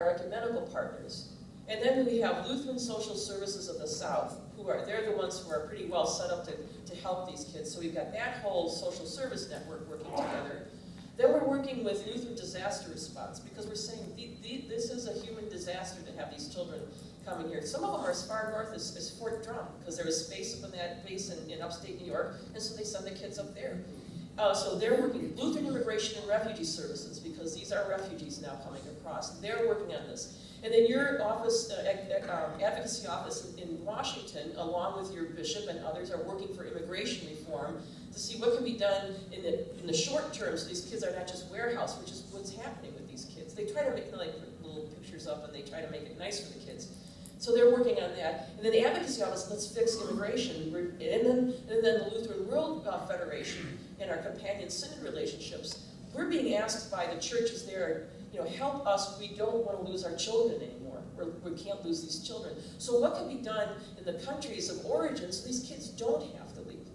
our ecumenical partners. And then we have Lutheran Social Services of the South, they're the ones who are pretty well set up to help these kids. So we've got that whole social service network working together. Then we're working with Lutheran Disaster Response, because we're saying this is a human disaster to have these children coming here. Some of them are as far north as Fort Drum, because there is space up in that base in upstate New York, and so they send the kids up there. So they're working, Lutheran Immigration and Refugee Services, because these are refugees now coming across. They're working on this. And then your office, advocacy office in Washington, along with your bishop and others, are working for immigration reform to see what can be done in the short term, so these kids are not just warehoused, which is what's happening with these kids. They try to make put little pictures up, and they try to make it nice for the kids. So they're working on that. And then the advocacy office, let's fix immigration. And then the Lutheran World Federation and our companion synod relationships, we're being asked by the churches there, help us, we don't want to lose our children anymore. We can't lose these children. So what can be done in the countries of origin so these kids don't have to leave?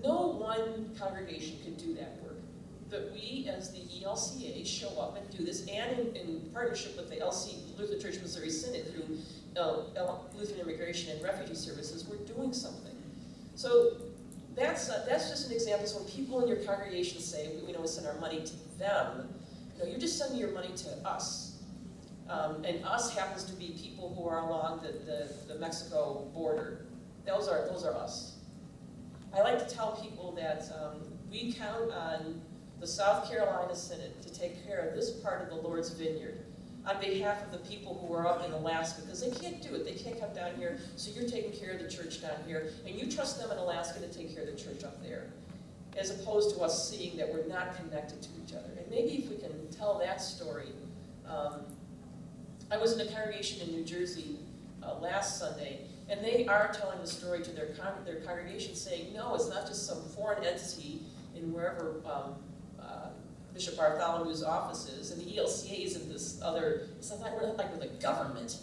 No one congregation can do that work. But we, as the ELCA, show up and do this, and in partnership with the Lutheran Church Missouri Synod through Lutheran Immigration and Refugee Services, we're doing something. So that's just an example. So when people in your congregation say, we send our money to them, you're just sending your money to us. And us happens to be people who are along the Mexico border. Those are us. I like to tell people that we count on the South Carolina Synod to take care of this part of the Lord's vineyard on behalf of the people who are up in Alaska, because they can't do it. They can't come down here, so you're taking care of the church down here, and you trust them in Alaska to take care of the church up there, as opposed to us seeing that we're not connected to each other. And maybe if we can tell that story. I was in a congregation in New Jersey last Sunday, and they are telling the story to their congregation, saying, no, it's not just some foreign entity in wherever Bishop Bartholomew's office is, and the ELCA is in this other, it's like we're the government, government,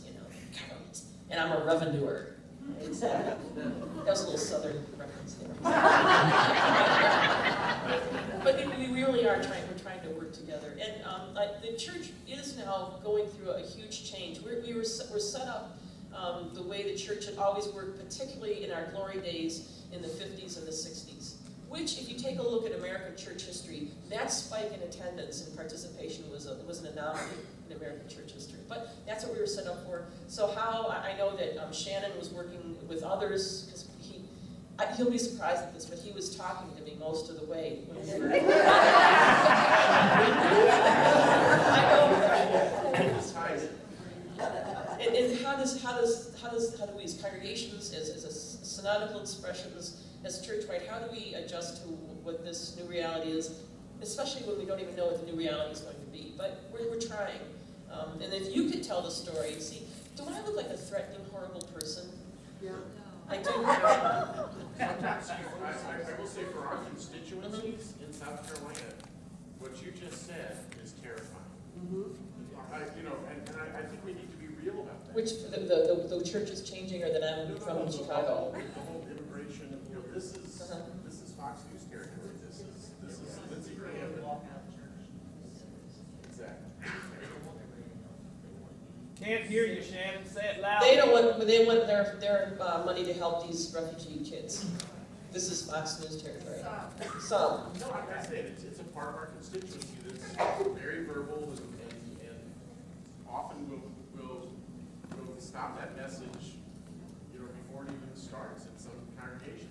and I'm a revenuer. That was a little southern reference there. But we really are we're trying to work together. And the church is now going through a huge change. We're set up the way the church had always worked, particularly in our glory days in the 50s and the 60s. Which, if you take a look at American church history, that spike in attendance and participation was an anomaly in American church history. But that's what we were set up for. So I know that Shannon was working with others, because he'll be surprised at this, but he was talking to me most of the way. And how do we as congregations, as a synodical expression, as church-wide, how do we adjust to what this new reality is, especially when we don't even know what the new reality is going to be? But we're trying. And if you could tell the story, see, do I look like a threatening, horrible person? Yeah. I do. I will say for our constituencies in South Carolina, what you just said is terrifying. Mm-hmm. I think we need to be real about that. Which, the church is changing, or that I'm from Chicago? The whole immigration, this is Fox News territory. This is Lindsey Graham. Exactly. Can't hear you, Shannon. Say it loud. They want their money to help these refugee kids. This is Fox News territory. Some. No, like I said, it's a part of our constituency that's very verbal and often will stop that message, before it even starts in some congregations.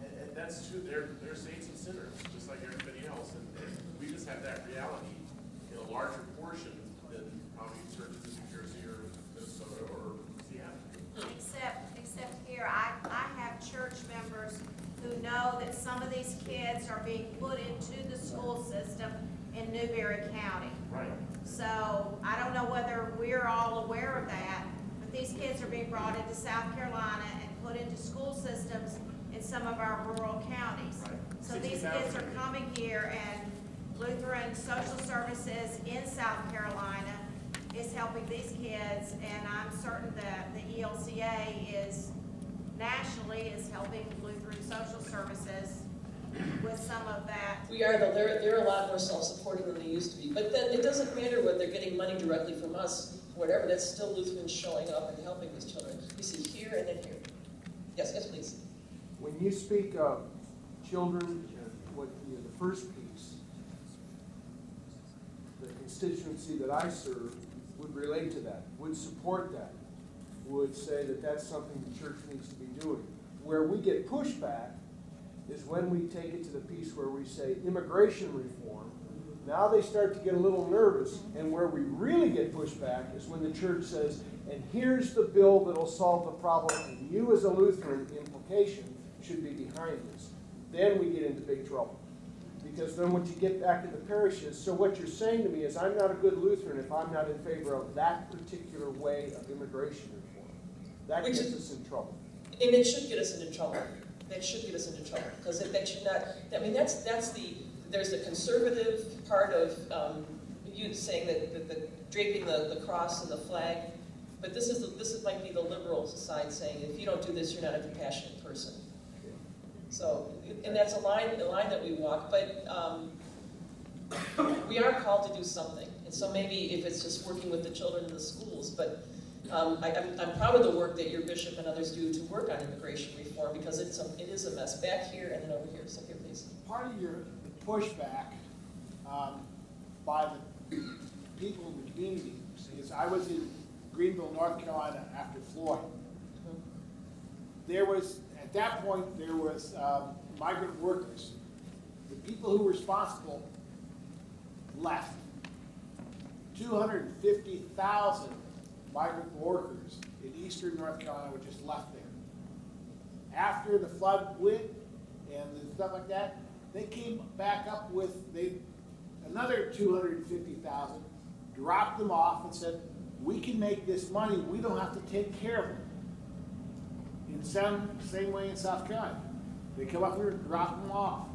And that's true. They're saints and sinners, just like everybody else. And we just have that reality in a larger portion than probably churches in New Jersey or Minnesota or Seattle. Except here, I have church members who know that some of these kids are being put into the school system in Newberry County. Right. So I don't know whether we're all aware of that, but these kids are being brought into South Carolina and put into school systems in some of our rural counties. Right. So these kids are coming here, and Lutheran Social Services in South Carolina is helping these kids, and I'm certain that the ELCA nationally is helping Lutheran Social Services with some of that. We are, though. They're a lot more self-supporting than they used to be. But then it doesn't matter whether they're getting money directly from us whatever, that's still Lutherans showing up and helping these children. We see here and then here. Yes, yes, please. When you speak of children, what the first piece, the constituency that I serve would relate to that, would support that, would say that that's something the church needs to be doing. Where we get pushback is when we take it to the piece where we say immigration reform. Now they start to get a little nervous, and where we really get pushback is when the church says, and here's the bill that'll solve the problem, and you as a Lutheran, implication, should be behind this. Then we get into big trouble. Because then once you get back to the parishes, so what you're saying to me is I'm not a good Lutheran if I'm not in favor of that particular way of immigration reform. That gets us in trouble. And it should get us into trouble. That should get us into trouble, because that should not, I mean, there's the conservative part of you saying that the draping the cross and the flag, but this might be the liberal side saying, if you don't do this, you're not a compassionate person. So, and that's a line that we walk, but we are called to do something. And so maybe if it's just working with the children in the schools, but I'm proud of the work that your bishop and others do to work on immigration reform, because it is a mess back here and then over here. So here, please. Part of your pushback by the people in the community is I was in Greenville, North Carolina after Floyd. There was, at that point, there was migrant workers. The people who were responsible left. 250,000 migrant workers in eastern North Carolina were just left there. After the flood went and the stuff like that, they came back up with another 250,000, dropped them off and said, we can make this money, we don't have to take care of them. In same way in South Carolina. They come up here and drop them off.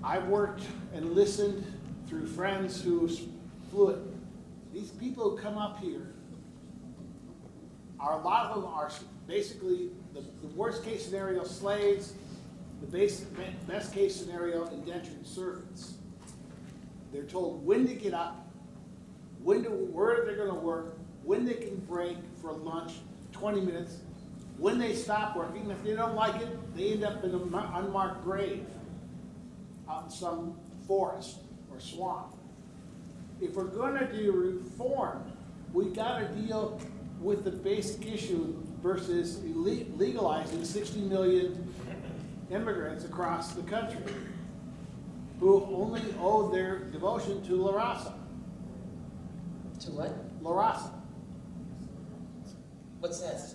I worked and listened through friends who flew it. These people who come up here, a lot of them are basically the worst case scenario slaves, the best case scenario indentured servants. They're told when to get up, where they're going to work, when they can break for lunch, 20 minutes, when they stop working. If they don't like it, they end up in an unmarked grave out in some forest or swamp. If we're going to do reform, we got to deal with the basic issue versus legalizing 60 million immigrants across the country who only owe their devotion to La Raza. To what? La Raza. What's that?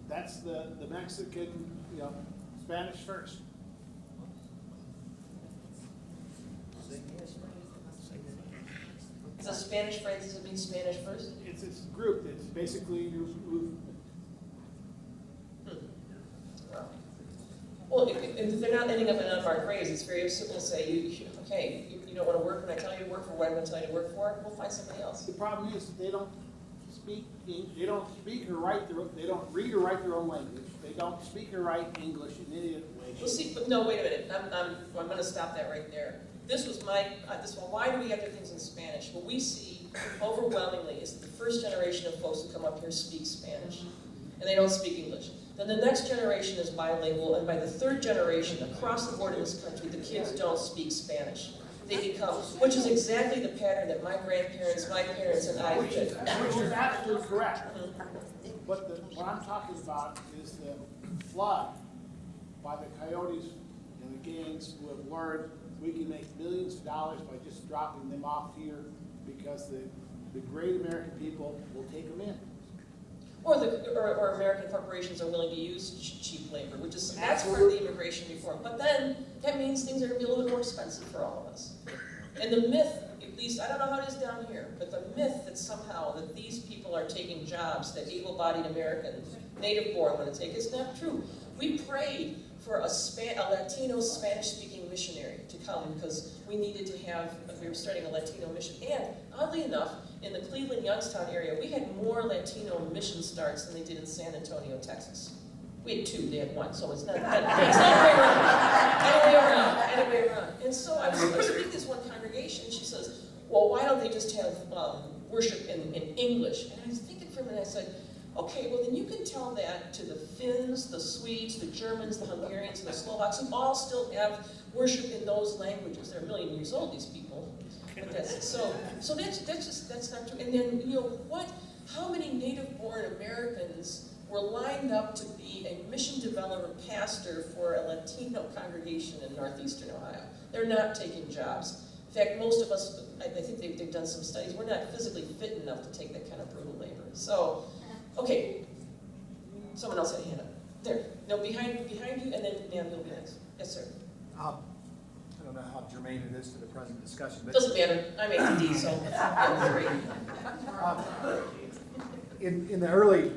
That's the Mexican, Spanish first. Is a Spanish phrase, does it mean Spanish first? It's this group that's basically Well, if they're not ending up in an unmarked graves, it's very simple to say, you don't want to work when I tell you to work for what I'm going to tell you to work for, we'll find somebody else. the problem is that they don't speak or write they don't read or write their own language. They don't speak or write English in any way. Well, see, but no, wait a minute, I'm going to stop that right there. This was why do we have to do things in Spanish? What we see overwhelmingly is that the first generation of folks who come up here speak Spanish, and they don't speak English. Then the next generation is bilingual, and by the third generation, across the board in this country, the kids don't speak Spanish. They become, which is exactly the pattern that my grandparents, my parents, and I did. Which is absolutely correct. But what I'm talking about is the flood by the coyotes and the gangs who have learned we can make millions of dollars by just dropping them off here because the great American people will take them in. Or American corporations are willing to use cheap labor, that's part of the immigration reform. But then that means things are going to be a little bit more expensive for all of us. And the myth, at least, I don't know how it is down here, but the myth that somehow that these people are taking jobs that able-bodied Americans, native-born, want to take is not true. We prayed for a Latino Spanish-speaking missionary to come because we were starting a Latino mission. And oddly enough, in the Cleveland, Youngstown area, we had more Latino mission starts than they did in San Antonio, Texas. We had 2, they had 1, so it's not the other way around. And so I was speaking to this one congregation, and she says, well, why don't they just have worship in English? And I was thinking for a minute, I said, okay, well then you can tell that to the Finns, the Swedes, the Germans, the Hungarians, and the Slovaks, who all still have worship in those languages. They're a million years old, these people. But so that's not true. And then, you know, how many native-born Americans were lined up to be a mission development pastor for a Latino congregation in northeastern Ohio? They're not taking jobs. In fact, most of us, I think they've done some studies, we're not physically fit enough to take that kind of brutal labor. So, okay, someone else had a hand up. There, no, behind you, and then Dan, you'll be next. Yes, sir. I don't know how germane it is to the present discussion, but Doesn't matter, I'm AD, so yeah, great. in the early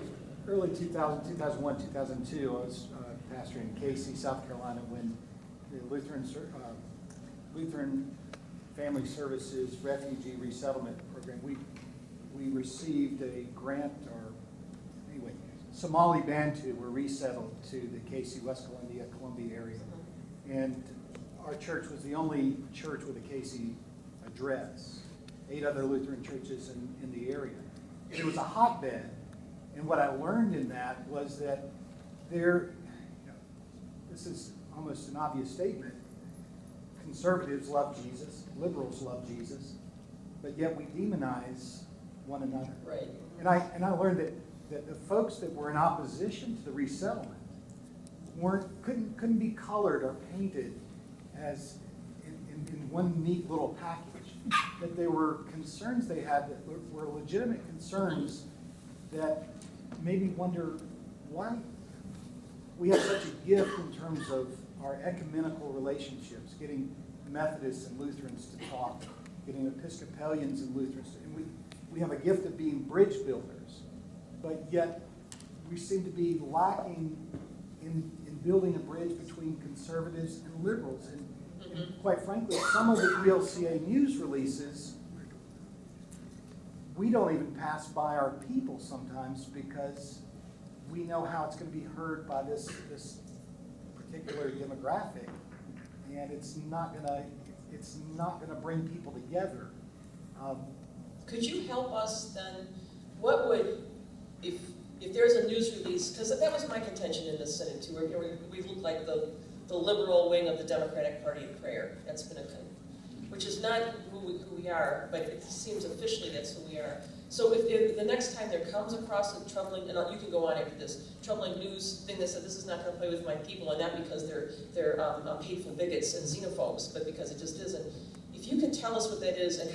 2000, 2001, 2002, I was pastoring in Casey, South Carolina, when the Lutheran Family Services Refugee Resettlement Program, we received a grant, or anyway, Somali Bantu were resettled to the Casey, West Columbia area. And our church was the only church with a Casey address. 8 other Lutheran churches in the area. It was a hotbed. And what I learned in that was that this is almost an obvious statement, conservatives love Jesus, liberals love Jesus, but yet we demonize one another. Right. And I learned that the folks that were in opposition to the resettlement couldn't be colored or painted as in one neat little package. That there were concerns they had that were legitimate concerns that made me wonder why we have such a gift in terms of our ecumenical relationships, getting Methodists and Lutherans to talk, getting Episcopalians and Lutherans, and we have a gift of being bridge builders, but yet we seem to be lacking in building a bridge between conservatives and liberals. And quite frankly, some of the ELCA news releases, we don't even pass by our people sometimes because we know how it's going to be heard by this particular demographic, and it's not going to bring people together. Could you help us then? What would, if there's a news release, because that was my contention in the Senate too, where we look like the liberal wing of the Democratic Party of prayer. That's been which is not who we are, but it seems officially that's who we are. So if the next time there comes across a troubling, and you can go on after this, troubling news thing that said this is not going to play with my people, and not because they're hateful bigots and xenophobes, but because it just isn't. If you can tell us what that is and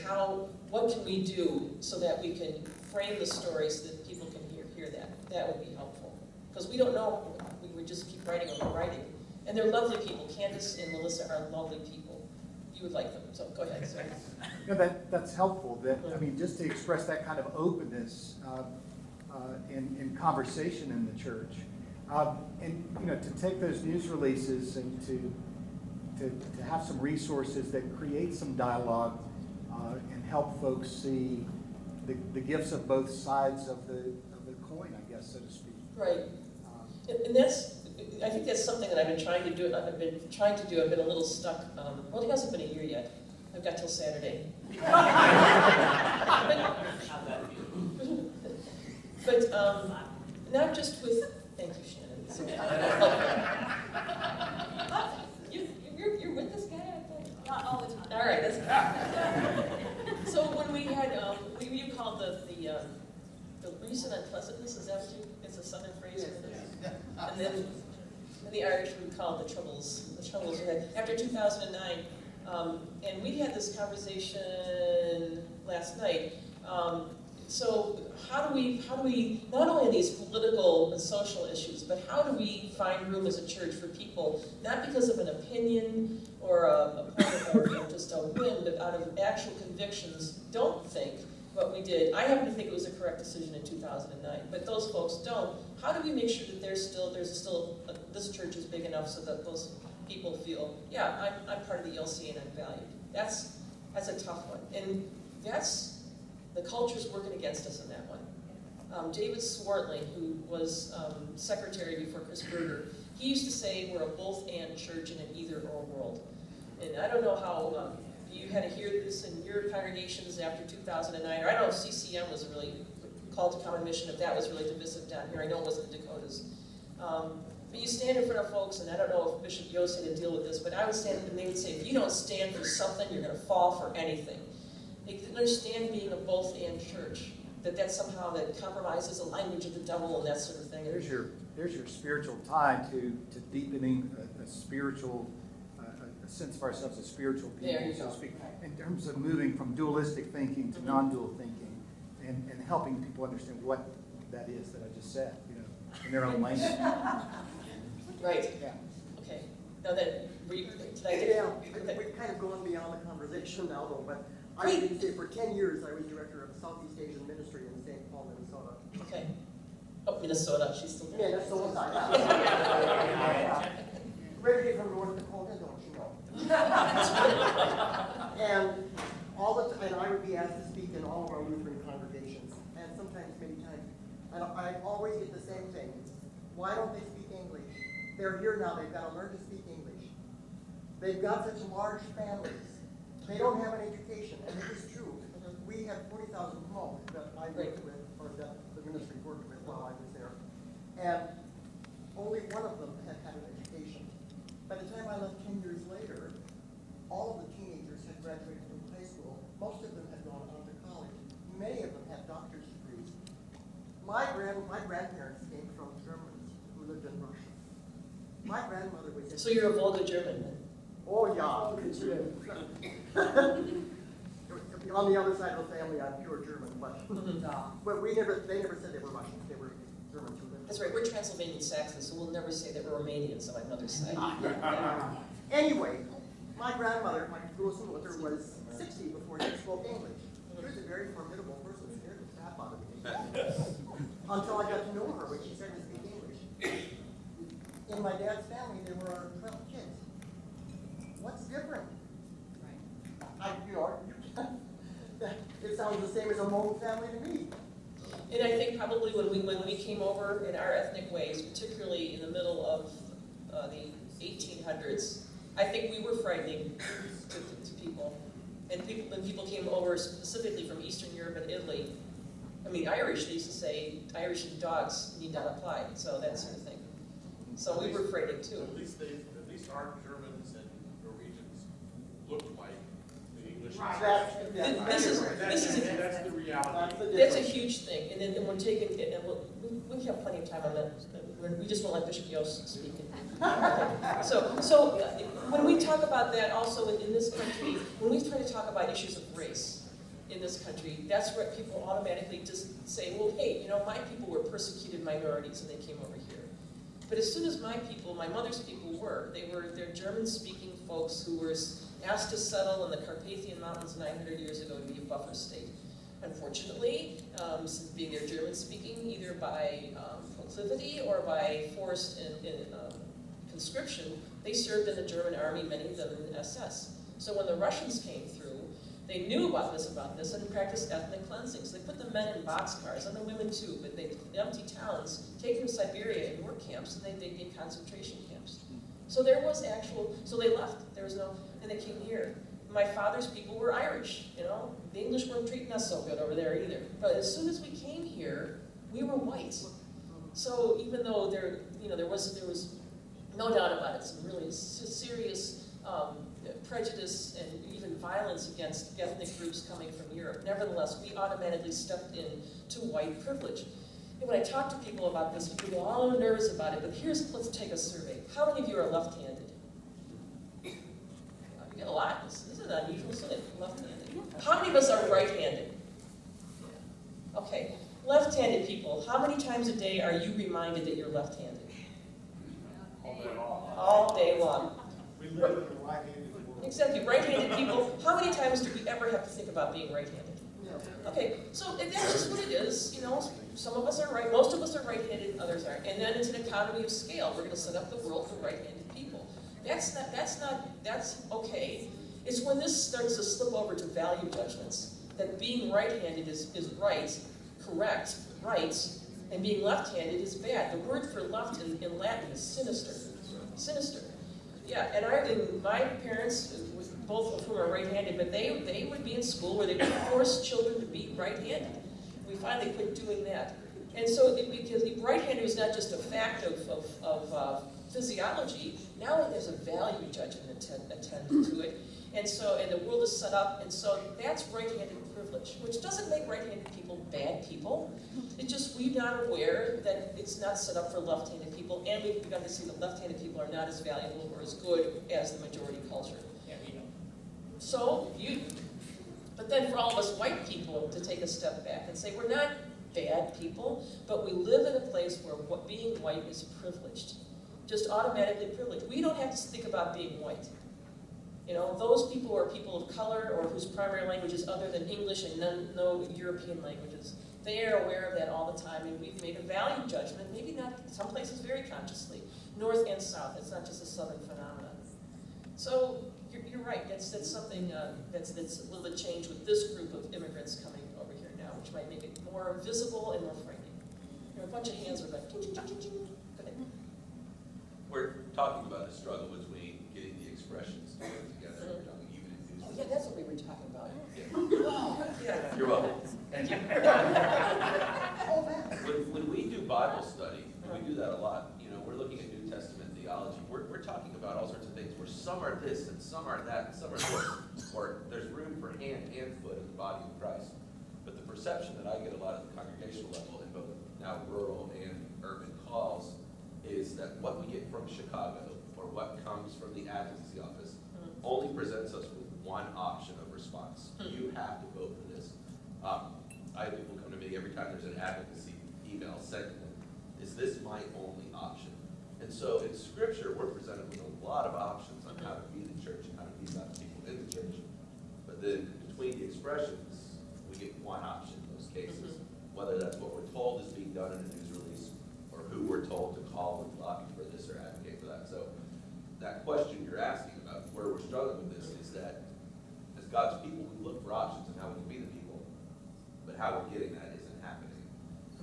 what can we do so that we can frame the story so that people can hear that would be helpful. Because we don't know, we would just keep writing what we're writing. And they're lovely people. Candace and Melissa are lovely people. You would like them, so go ahead, sorry. That's helpful. Just to express that kind of openness in conversation in the church, and to take those news releases and to have some resources that create some dialogue and help folks see the gifts of both sides of the coin, I guess, so to speak. Right, and I think that's something that I've been trying to do. I've been a little stuck. Well, it hasn't been a year yet. I've got till Saturday. but not just with. Thank you, Shannon. You're with this guy, I thought. Not all the time. All right, that's good. So when we had, you called the recent unpleasantness, is that what it's a southern phrase for this? And then the Irish would call it the troubles we had after 2009. And we had this conversation last night. So how do we, not only these political and social issues, but how do we find room as a church for people, not because of an opinion or a part of just a whim, but out of actual convictions, don't think what we did. I happen to think it was a correct decision in 2009, but those folks don't. How do we make sure that this church is big enough so that those people feel, yeah, I'm part of the ELCA and I'm valued? That's a tough one, and the culture's working against us in that one. David Swartling, who was secretary before Chris Berger, he used to say we're a both-and church in an either-or world. And I don't know how you had to hear this in your congregations after 2009, or I don't know if CCM was really called to common mission, if that was really divisive down here. I know it wasn't in Dakotas. But you stand in front of folks, and I don't know if Bishop Yost had to deal with this, but I would stand and they would say, if you don't stand for something, you're going to fall for anything. They didn't understand being a both-and church, that somehow that compromises the language of the devil and that sort of thing. There's your spiritual tie to deepening a spiritual, a sense of ourselves as spiritual people, There you so go. to speak. In terms of moving from dualistic thinking to non-dual thinking, and helping people understand what that is that I just said, in their own language. Right. Yeah. Okay. Now then, did I get Yeah, we've kind of gone beyond the conversation now though, but I was going to say for 10 years I was director of Southeast Asian Ministry in St. Paul, Minnesota. Okay. Oh, Minnesota, she's still there. Minnesota. Originally from North Dakota, don't you know? And and I would be asked to speak in all of our Lutheran congregations, and sometimes many times, and I always get the same thing. Why don't they speak English? They're here now, they've got to learn to speak English. They've got such large families. They don't have an education, and it is true. We had 40,000 homes that I worked with, or that the ministry worked with while I was there, and only one of them had had an education. By the time I left 10 years later, all of the teenagers had graduated from high school. Most of them had gone on to college. Many of them had doctor's degrees. My grandparents came from Germans who lived in Russia. My grandmother was in... So you're a Volga German then? Oh, yeah. On the other side of the family, I'm pure German, but they never said they were Russians. They were Germans who lived. That's right, we're Transylvanian Saxons, so we'll never say that we're Romanians on my mother's side. Anyway, my grandmother, my Wilson Luther, was 60 before she spoke English. She was a very formidable person, scared the crap out of me. Until I got to know her when she started to speak English. In my dad's family, there were 12 kids. What's different? It sounds the same as a Hmong family to me. And I think probably when we came over in our ethnic ways, particularly in the middle of the 1800s, I think we were frightening to people. And when people came over specifically from Eastern Europe and Italy, I mean, Irish, they used to say, Irish and dogs need not apply, so that sort of thing. So we were frightening too. At least our Germans and Norwegians looked like the English. That's the reality. That's a huge thing, and then we're taking, and we have plenty of time on that. We just won't let Bishop Yost speak. So when we talk about that also in this country, when we try to talk about issues of race in this country, that's where people automatically just say, well, hey, my people were persecuted minorities and they came over here. But as soon as my mother's people they're German-speaking folks who were asked to settle in the Carpathian Mountains 900 years ago to be a buffer state. Unfortunately, being they're German-speaking either by proclivity or by forced conscription, they served in the German army, many of them in the SS. So when the Russians came through, they knew about this and practiced ethnic cleansing. So they put the men in boxcars, and the women too, but they empty towns, take them to Siberia and work camps, and they did concentration camps. So there was so they left. There was and they came here. My father's people were Irish, The English weren't treating us so good over there either. But as soon as we came here, we were white. So even though there was no doubt about it, some really serious prejudice and even violence against ethnic groups coming from Europe. Nevertheless, we automatically stepped in to white privilege. And when I talk to people about this, people are all nervous about it, but let's take a survey. How many of you are left-handed? You get a lot. This is unusual, isn't it? Left-handed. How many of us are right-handed? Okay. Left-handed people, how many times a day are you reminded that you're left-handed? All day long. We live in a right-handed world. Exactly. Right-handed people, how many times do we ever have to think about being right-handed? Okay, so that's just what it is. Some of us are right, most of us are right-handed, others aren't. And then it's an economy of scale. We're going to set up the world for right-handed people. That's okay. It's when this starts to slip over to value judgments, that being right-handed is right, correct, right, and being left-handed is bad. The word for left in Latin is sinister. Sinister. Yeah, and my parents, both of whom are right-handed, but they would be in school where they would force children to be right-handed. We finally quit doing that. And so, because right-handed is not just a fact of physiology, now there's a value judgment attended to it. And so, and the world is set up, and so that's right-handed privilege, which doesn't make right-handed people bad people. It's just we're not aware that it's not set up for left-handed people, and we've begun to see that left-handed people are not as valuable or as good as the majority culture. Yeah, we know. So, but then for all of us white people to take a step back and say, we're not bad people, but we live in a place where being white is privileged. Just automatically privileged. We don't have to think about being white. You know, those people who are people of color or whose primary language is other than English and no European languages, they are aware of that all the time, and we've made a value judgment, maybe not, some places very consciously, north and south. It's not just a southern phenomenon. So, you're right, that's something that's a little bit changed with this group of immigrants coming over here now, which might make it more visible and more frightening. You know, a bunch of hands are like, ching, ching, ching, ching. Go ahead. We're talking about a struggle between getting the expressions to work together, you know, even if Oh, yeah, that's what we were talking about. Yeah. You're welcome. Thank you. When we do Bible study, and we do that a lot, you know, we're looking at New Testament theology, we're talking about all sorts of things where some are this and some are that and some are this, or there's room for hand and foot in the body of Christ. But the perception that I get a lot at the congregational level in both now rural and urban calls is that what we get from Chicago or what comes from the advocacy office only presents us with one option of response. You have to vote for this. I have people come to me every time there's an advocacy email sent to them. Is this my only option? And so in Scripture, we're presented with a lot of options on how to be the church and how to be God's people in the church. But then between the expressions, we get one option in those cases. Whether that's what we're told is being done in a news release or who we're told to call and lobby for this or advocate for that. So that question you're asking about where we're struggling with this is that as God's people, we look for options and how we can be the people, but how we're getting that isn't happening.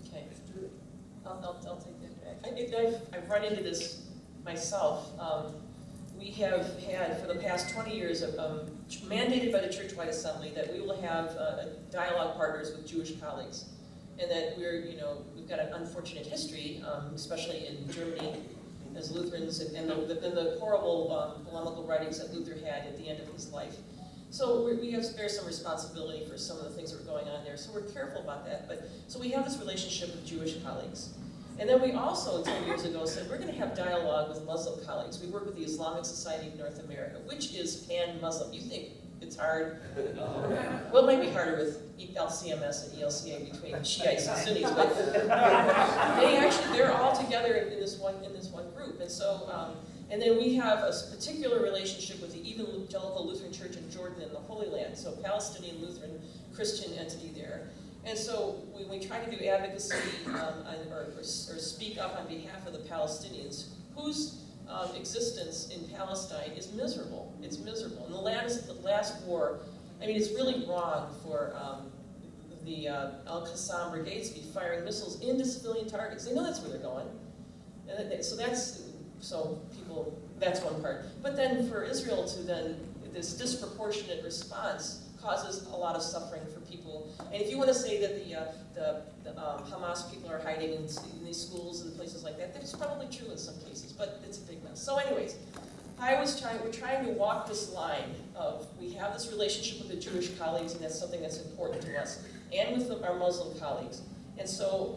Okay. I'll take that back. I've run into this myself. We have had, for the past 20 years, mandated by the Church-wide Assembly that we will have dialogue partners with Jewish colleagues. And that we've got an unfortunate history, especially in Germany, as Lutherans, and the horrible polemical writings that Luther had at the end of his life. So we have to bear some responsibility for some of the things that are going on there. So we're careful about that. So we have this relationship with Jewish colleagues. And then we also, 10 years ago, said we're going to have dialogue with Muslim colleagues. We work with the Islamic Society of North America, which is pan-Muslim. You think it's hard? Well, it might be harder with LCMS and ELCA between Shiites and Sunnis, but they're all together in this one group. And so, and then we have a particular relationship with the Evangelical Lutheran Church in Jordan and the Holy Land, so Palestinian Lutheran Christian entity there. And so we try to do advocacy or speak up on behalf of the Palestinians, whose existence in Palestine is miserable. It's miserable. And the last war, I mean, it's really wrong for the Al-Qassam brigades to be firing missiles into civilian targets. They know that's where they're going. And that's one part. But then for Israel to then, this disproportionate response causes a lot of suffering for people. And if you want to say that the Hamas people are hiding in these schools and places like that, that's probably true in some cases, but it's a big mess. So anyways, we're trying to walk this line of, we have this relationship with the Jewish colleagues, and that's something that's important to us, and with our Muslim colleagues. And so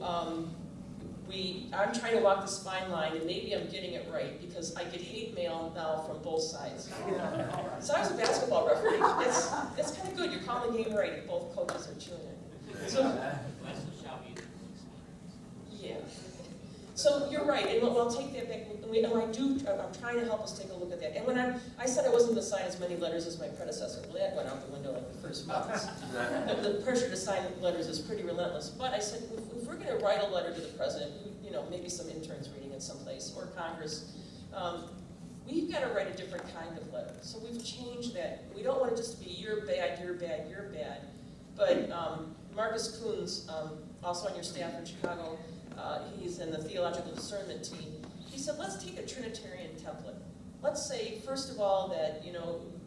I'm trying to walk this fine line, and maybe I'm getting it right, because I get hate mail now from both sides. So I was a basketball referee. That's kind of good. You're calling the game right if both coaches are chewing at you. So, yeah. So you're right, and I'll take that back. I'm trying to help us take a look at that. And when I said I wasn't going to sign as many letters as my predecessor, well, that went out the window like the first month. The pressure to sign letters is pretty relentless. But I said, if we're going to write a letter to the president, maybe some interns reading it someplace, or Congress, we've got to write a different kind of letter. So we've changed that. We don't want it just to be you're bad, you're bad, you're bad. But Marcus Coons, also on your staff in Chicago, he's in the theological discernment team. He said, let's take a Trinitarian template. Let's say, first of all, that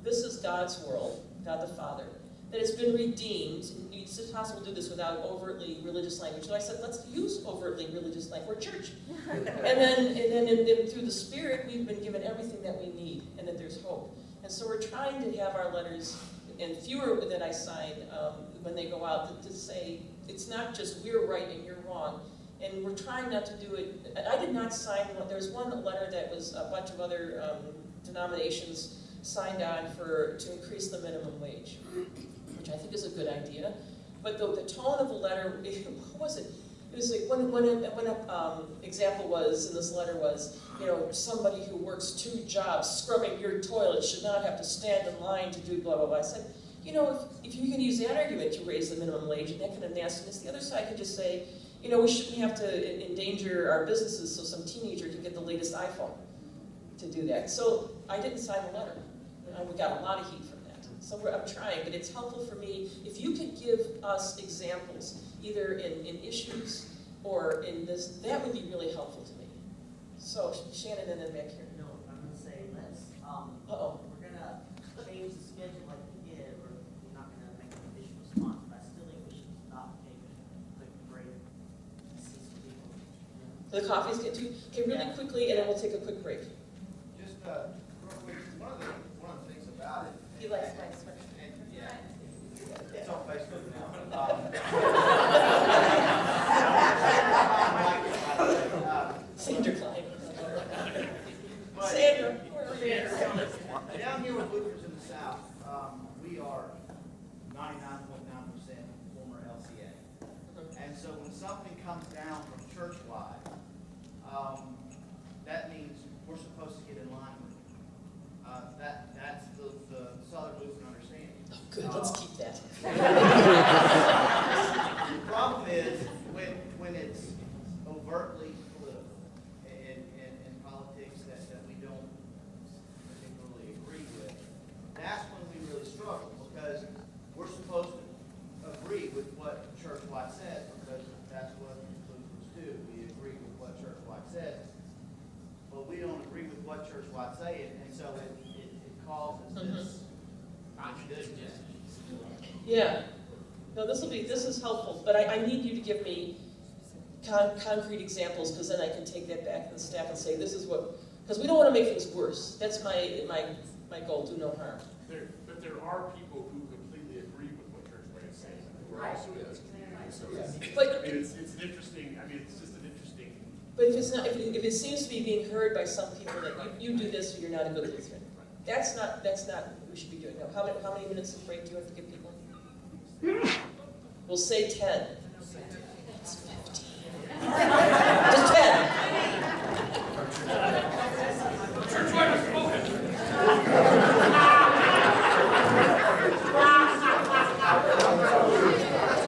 this is God's world, God the Father, that it's been redeemed. It's possible to do this without overtly religious language. So I said, let's use overtly religious language. We're church. and then through the Spirit, we've been given everything that we need, and that there's hope. And so we're trying to have our letters, and fewer that I sign when they go out, to say, it's not just we're right and you're wrong. And we're trying not to do it. I did not sign one. There was one letter that was a bunch of other denominations signed on to increase the minimum wage, which I think is a good idea. But the tone of the letter, what was it? It was like one example was in this letter was, somebody who works 2 jobs scrubbing your toilet should not have to stand in line to do blah blah blah. I said, if you can use that argument to raise the minimum wage and that kind of nastiness, the other side could just say, we shouldn't have to endanger our businesses so some teenager can get the latest iPhone to do that. So I didn't sign the letter. We got a lot of heat from that. So I'm trying, but it's helpful for me. If you could give us examples, either in issues or in this, that would be really helpful to me. So Shannon and then back here. No, I'm gonna say let's, Uh-oh. we're gonna change the schedule like we did, we're not gonna make an official response, but I still think we should stop, take a quick break, and see some people. The coffees get too, okay, really quickly, and then we'll take a quick break. Just, real quick, one of the things about it. He likes my sweater. Yeah, it's on Facebook now. Sandra Klein. But- Sandra. Down here with Lutherans in the South, we are 99.9% former LCA. And so when something comes down from church-wide, that means we're supposed to get in line with it. That's the Southern Lutheran understanding. Oh, good, let's keep that. The problem is when it's overtly political and politics that we don't particularly agree with, that's when we really struggle, because we're supposed to agree with what church-wide says, because that's what Lutherans do. We agree with what church-wide says, but we don't agree with what church-wide say, and so it causes this contradiction. Yeah. No, this is helpful, but I need you to give me concrete examples, because then I can take that back to the staff and say, this is what, because we don't want to make things worse. That's my goal, do no harm. But there are people who completely agree with what church-wide is saying, who are also in this community. So it's an interesting, it's just an interesting. But if it's not, if it seems to be being heard by some people that you do this or you're not a good Lutheran, that's not what we should be doing. Now, how many minutes of break do you have to give people? We'll say 10.